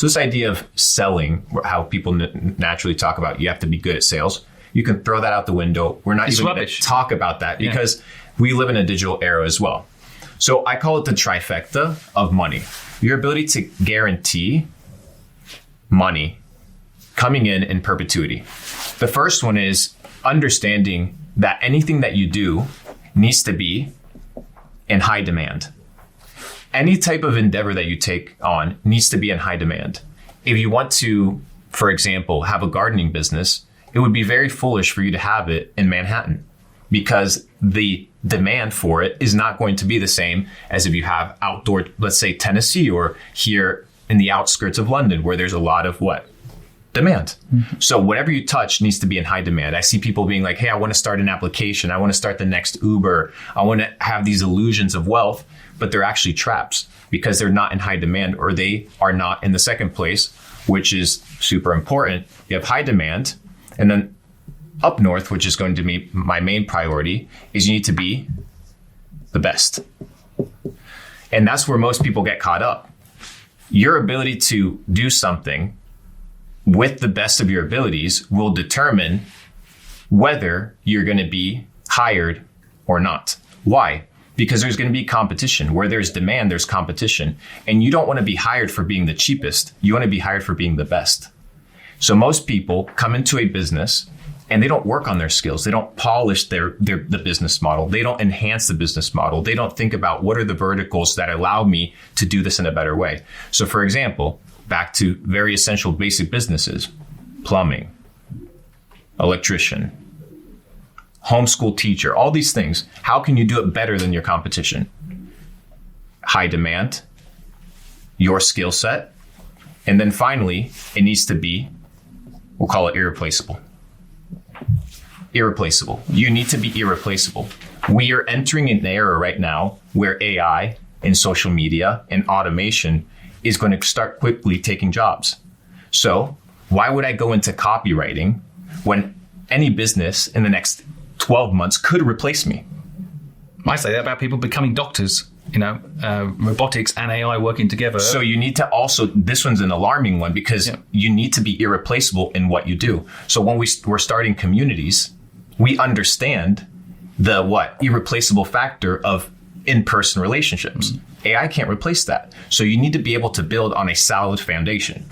So this idea of selling, how people naturally talk about you have to be good at sales, you can throw that out the window. We're not even going to talk about that because we live in a digital era as well. So I call it the trifecta of money. Your ability to guarantee money coming in perpetuity. The first one is understanding that anything that you do needs to be in high demand. Any type of endeavor that you take on needs to be in high demand. If you want to, for example, have a gardening business, it would be very foolish for you to have it in Manhattan because the demand for it is not going to be the same as if you have outdoor, let's say Tennessee or here in the outskirts of London where there's a lot of demand. Mm-hmm. So whatever you touch needs to be in high demand. I see people being like, hey, I want to start an application. I want to start the next Uber. I want to have these illusions of wealth, but they're actually traps because they're not in high demand or they are not in the second place, which is super important. You have high demand. And then up north, which is going to be my main priority, is you need to be the best. And that's where most people get caught up. Your ability to do something with the best of your abilities will determine whether you're going to be hired or not. Why? Because there's going to be competition. Where there's demand, there's competition. And you don't want to be hired for being the cheapest. You want to be hired for being the best. So most people come into a business and they don't work on their skills. They don't polish the business model. They don't enhance the business model. They don't think about what are the verticals that allow me to do this in a better way. So for example, back to very essential basic businesses, plumbing, electrician, homeschool teacher, all these things. How can you do it better than your competition? High demand, your skill set, and then finally, it needs to be, we'll call it irreplaceable. Irreplaceable. You need to be irreplaceable. We are entering an era right now where AI and social media and automation is going to start quickly taking jobs. So why would I go into copywriting when any business in the next 12 months could replace me? I say that about people becoming doctors, robotics and AI working together. So you need to also, this one's an alarming one because you need to be irreplaceable in what you do. So when we're starting communities, we understand the irreplaceable factor of in-person relationships. AI can't replace that. So you need to be able to build on a solid foundation.